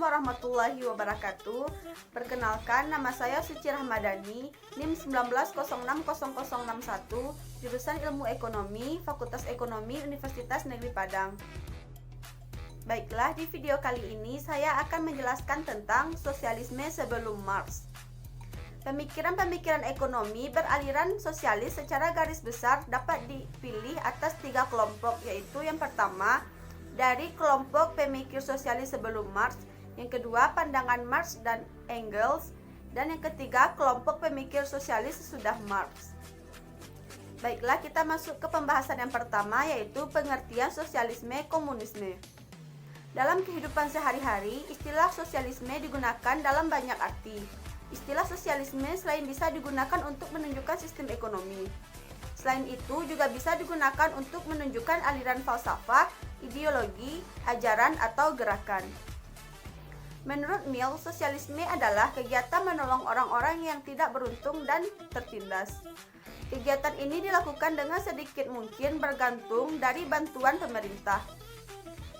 warahmatullahi wabarakatuh. Perkenalkan, nama saya Suci Rahmadani, NIM 19060061, jurusan Ilmu Ekonomi, Fakultas Ekonomi, Universitas Negeri Padang. Baiklah, di video kali ini saya akan menjelaskan tentang sosialisme sebelum Marx. Pemikiran-pemikiran ekonomi beraliran sosialis secara garis besar dapat dipilih atas 3 kelompok, yaitu yang pertama, dari kelompok pemikir sosialis sebelum Marx, yang kedua pandangan Marx dan Engels, dan yang ketiga kelompok pemikir sosialis sesudah Marx. Baiklah, kita masuk ke pembahasan yang pertama, yaitu pengertian sosialisme komunisme. Dalam kehidupan sehari-hari, istilah sosialisme digunakan dalam banyak arti. Istilah sosialisme selain bisa digunakan untuk menunjukkan sistem ekonomi, selain itu juga bisa digunakan untuk menunjukkan aliran falsafah, ideologi, ajaran, atau gerakan. Menurut Mill, sosialisme adalah kegiatan menolong orang-orang yang tidak beruntung dan tertindas. Kegiatan ini dilakukan dengan sedikit mungkin bergantung dari bantuan pemerintah.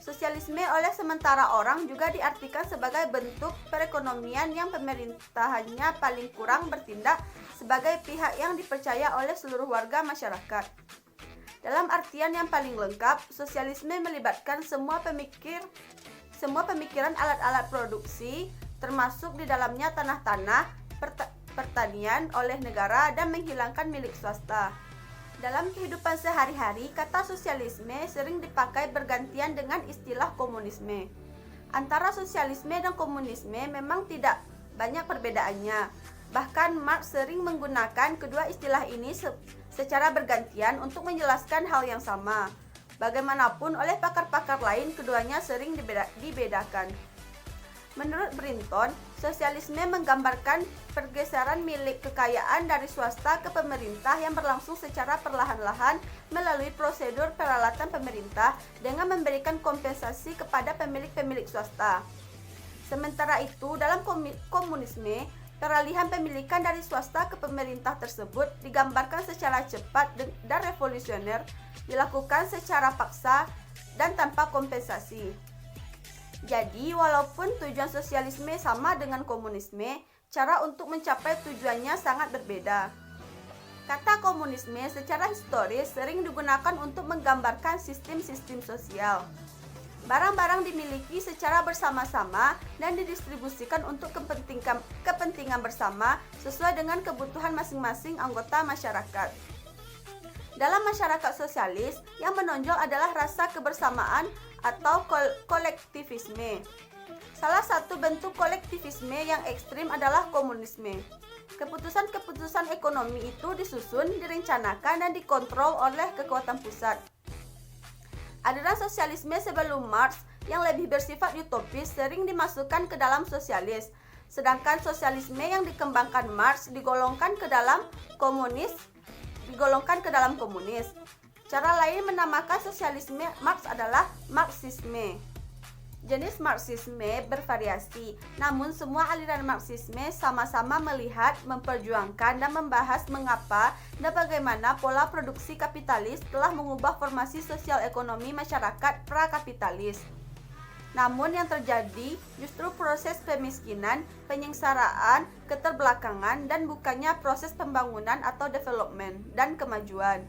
Sosialisme oleh sementara orang juga diartikan sebagai bentuk perekonomian yang pemerintahannya paling kurang bertindak sebagai pihak yang dipercaya oleh seluruh warga masyarakat. Dalam artian yang paling lengkap, sosialisme melibatkan semua pemikiran alat-alat produksi, termasuk di dalamnya tanah-tanah, pertanian oleh negara dan menghilangkan milik swasta. Dalam kehidupan sehari-hari, kata sosialisme sering dipakai bergantian dengan istilah komunisme. Antara sosialisme dan komunisme memang tidak banyak perbedaannya. Bahkan Marx sering menggunakan kedua istilah ini secara bergantian untuk menjelaskan hal yang sama. Bagaimanapun, oleh pakar-pakar lain keduanya sering dibedakan. Menurut Brinton, sosialisme menggambarkan pergeseran milik kekayaan dari swasta ke pemerintah yang berlangsung secara perlahan-lahan melalui prosedur peralatan pemerintah dengan memberikan kompensasi kepada pemilik-pemilik swasta. Sementara itu, dalam komunisme, peralihan pemilikan dari swasta ke pemerintah tersebut digambarkan secara cepat dan revolusioner, dilakukan secara paksa dan tanpa kompensasi. Jadi, walaupun tujuan sosialisme sama dengan komunisme, cara untuk mencapai tujuannya sangat berbeda. Kata komunisme secara historis sering digunakan untuk menggambarkan sistem-sistem sosial. Barang-barang dimiliki secara bersama-sama dan didistribusikan untuk kepentingan bersama sesuai dengan kebutuhan masing-masing anggota masyarakat. Dalam masyarakat sosialis, yang menonjol adalah rasa kebersamaan atau kolektivisme. Salah satu bentuk kolektivisme yang ekstrim adalah komunisme. Keputusan-keputusan ekonomi itu disusun, direncanakan, dan dikontrol oleh kekuatan pusat. Aliran sosialisme sebelum Marx yang lebih bersifat utopis sering dimasukkan ke dalam sosialis, sedangkan sosialisme yang dikembangkan Marx digolongkan ke dalam komunis. Cara lain menamakan sosialisme Marx adalah Marxisme. Jenis Marxisme bervariasi, namun semua aliran Marxisme sama-sama melihat, memperjuangkan, dan membahas mengapa dan bagaimana pola produksi kapitalis telah mengubah formasi sosial ekonomi masyarakat prakapitalis. Namun yang terjadi justru proses pemiskinan, penyengsaraan, keterbelakangan, dan bukannya proses pembangunan atau development dan kemajuan.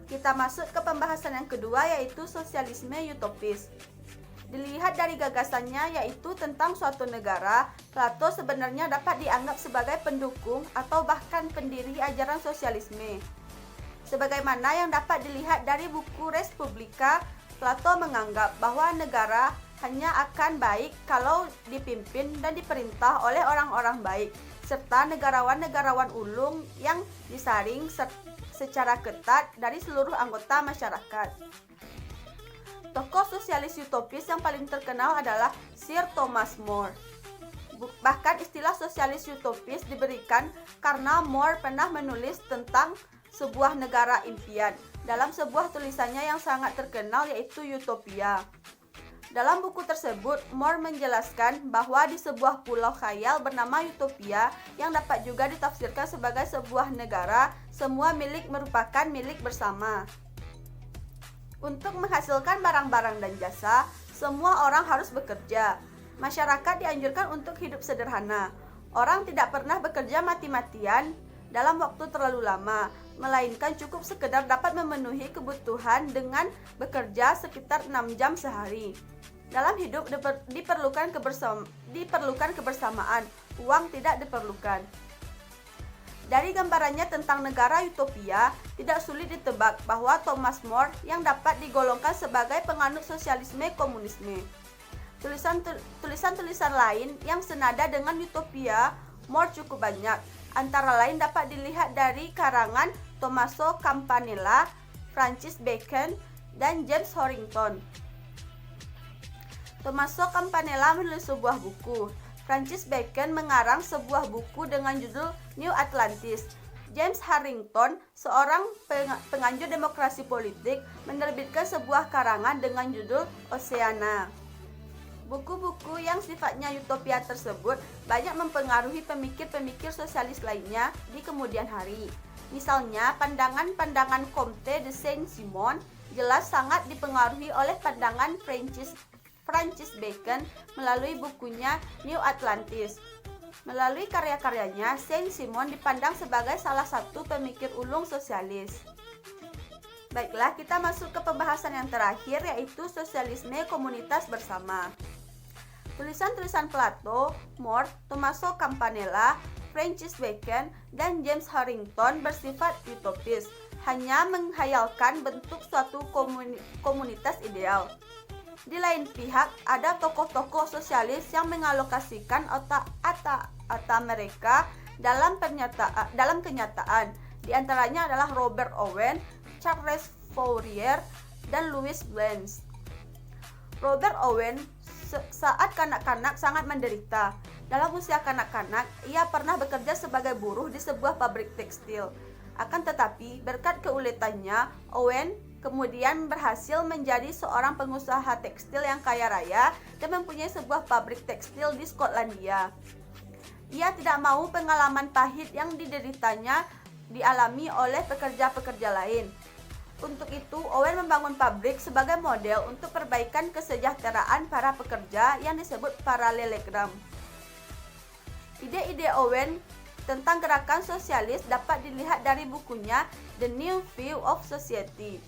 Kita masuk ke pembahasan yang kedua, yaitu sosialisme utopis. Dilihat dari gagasannya, yaitu tentang suatu negara, Plato sebenarnya dapat dianggap sebagai pendukung atau bahkan pendiri ajaran sosialisme. Sebagaimana yang dapat dilihat dari buku Respublika, Plato menganggap bahwa negara hanya akan baik kalau dipimpin dan diperintah oleh orang-orang baik, serta negarawan-negarawan ulung yang disaring secara ketat dari seluruh anggota masyarakat. Tokoh sosialis utopis yang paling terkenal adalah Sir Thomas More. Bahkan istilah sosialis utopis diberikan karena More pernah menulis tentang sebuah negara impian dalam sebuah tulisannya yang sangat terkenal, yaitu Utopia. Dalam buku tersebut, More menjelaskan bahwa di sebuah pulau khayal bernama Utopia yang dapat juga ditafsirkan sebagai sebuah negara, semua milik merupakan milik bersama. Untuk menghasilkan barang-barang dan jasa, semua orang harus bekerja. Masyarakat dianjurkan untuk hidup sederhana. Orang tidak pernah bekerja mati-matian dalam waktu terlalu lama, melainkan cukup sekedar dapat memenuhi kebutuhan dengan bekerja sekitar 6 jam sehari. Dalam hidup diperlukan kebersamaan, uang tidak diperlukan. Dari gambarannya tentang negara utopia, tidak sulit ditebak bahwa Thomas More yang dapat digolongkan sebagai penganut sosialisme komunisme. Tulisan-tulisan lain yang senada dengan utopia More cukup banyak. Antara lain dapat dilihat dari karangan Tommaso Campanella, Francis Bacon, dan James Harrington. Tommaso Campanella menulis sebuah buku. Francis Bacon mengarang sebuah buku dengan judul New Atlantis. James Harrington, seorang penganjur demokrasi politik, menerbitkan sebuah karangan dengan judul Oceana. Buku-buku yang sifatnya utopia tersebut banyak mempengaruhi pemikir-pemikir sosialis lainnya di kemudian hari. Misalnya, pandangan-pandangan Comte de Saint-Simon jelas sangat dipengaruhi oleh pandangan Francis Bacon melalui bukunya New Atlantis. Melalui karya-karyanya, Saint-Simon dipandang sebagai salah satu pemikir ulung sosialis. Baiklah, kita masuk ke pembahasan yang terakhir, yaitu sosialisme komunitas bersama. Tulisan-tulisan Plato, More, Tommaso Campanella, Francis Bacon, dan James Harrington bersifat utopis, hanya menghayalkan bentuk suatu komunitas ideal. Di lain pihak, ada tokoh-tokoh sosialis yang mengalokasikan otak mereka dalam kenyataan. Di antaranya adalah Robert Owen, Charles Fourier, dan Louis Blanche. Robert Owen saat kanak-kanak sangat menderita. Dalam usia kanak-kanak, ia pernah bekerja sebagai buruh di sebuah pabrik tekstil. Akan tetapi, berkat keuletannya, Owen kemudian berhasil menjadi seorang pengusaha tekstil yang kaya raya dan mempunyai sebuah pabrik tekstil di Skotlandia. Ia tidak mau pengalaman pahit yang dideritanya dialami oleh pekerja-pekerja lain. Untuk itu, Owen membangun pabrik sebagai model untuk perbaikan kesejahteraan para pekerja yang disebut parallelogram. Ide-ide Owen tentang gerakan sosialis dapat dilihat dari bukunya The New View of Society.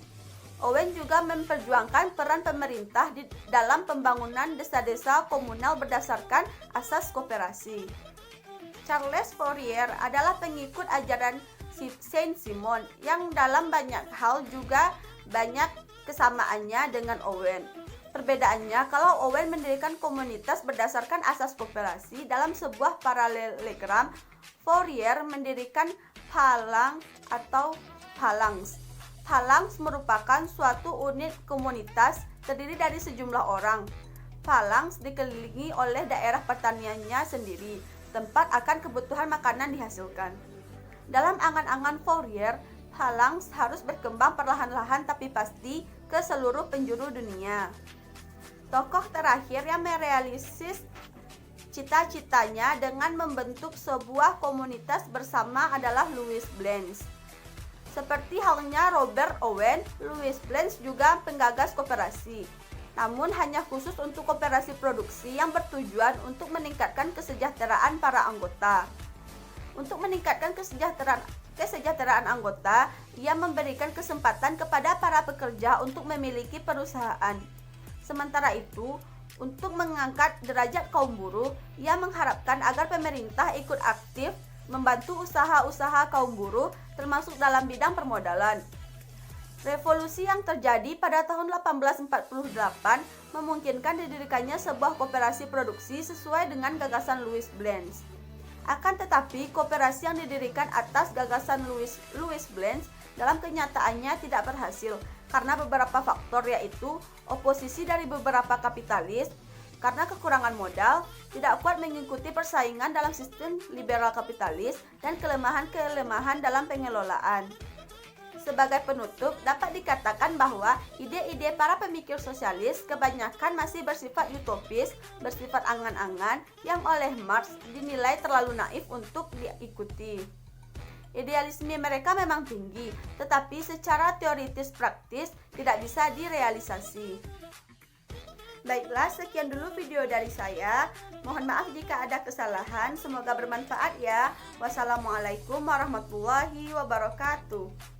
Owen juga memperjuangkan peran pemerintah di dalam pembangunan desa-desa komunal berdasarkan asas koperasi. Charles Fourier adalah pengikut ajaran Saint-Simon yang dalam banyak hal juga banyak kesamaannya dengan Owen. Perbedaannya, kalau Owen mendirikan komunitas berdasarkan asas koperasi dalam sebuah paralelogram, Fourier mendirikan phalanx atau phalanx. Phalanx merupakan suatu unit komunitas terdiri dari sejumlah orang. Phalanx dikelilingi oleh daerah pertaniannya sendiri, tempat akan kebutuhan makanan dihasilkan. Dalam angan-angan Fourier, phalanx harus berkembang perlahan-lahan tapi pasti ke seluruh penjuru dunia. Tokoh terakhir yang merealisis cita-citanya dengan membentuk sebuah komunitas bersama adalah Louis Blanche. Seperti halnya Robert Owen, Louis Blanche juga penggagas koperasi, namun hanya khusus untuk koperasi produksi yang bertujuan untuk meningkatkan kesejahteraan para anggota. Untuk meningkatkan kesejahteraan anggota, ia memberikan kesempatan kepada para pekerja untuk memiliki perusahaan. Sementara itu, untuk mengangkat derajat kaum buruh, ia mengharapkan agar pemerintah ikut aktif membantu usaha-usaha kaum buruh, termasuk dalam bidang permodalan. Revolusi yang terjadi pada tahun 1848 memungkinkan didirikannya sebuah koperasi produksi sesuai dengan gagasan Louis Blanche. Akan tetapi, koperasi yang didirikan atas gagasan Louis Blanche dalam kenyataannya tidak berhasil karena beberapa faktor, yaitu oposisi dari beberapa kapitalis, karena kekurangan modal, tidak kuat mengikuti persaingan dalam sistem liberal kapitalis, dan kelemahan-kelemahan dalam pengelolaan. Sebagai penutup, dapat dikatakan bahwa ide-ide para pemikir sosialis kebanyakan masih bersifat utopis, bersifat angan-angan yang oleh Marx dinilai terlalu naif untuk diikuti. Idealisme mereka memang tinggi, tetapi secara teoritis praktis tidak bisa direalisasi. Baiklah, sekian dulu video dari saya. Mohon maaf jika ada kesalahan. Semoga bermanfaat ya. Wassalamualaikum warahmatullahi wabarakatuh.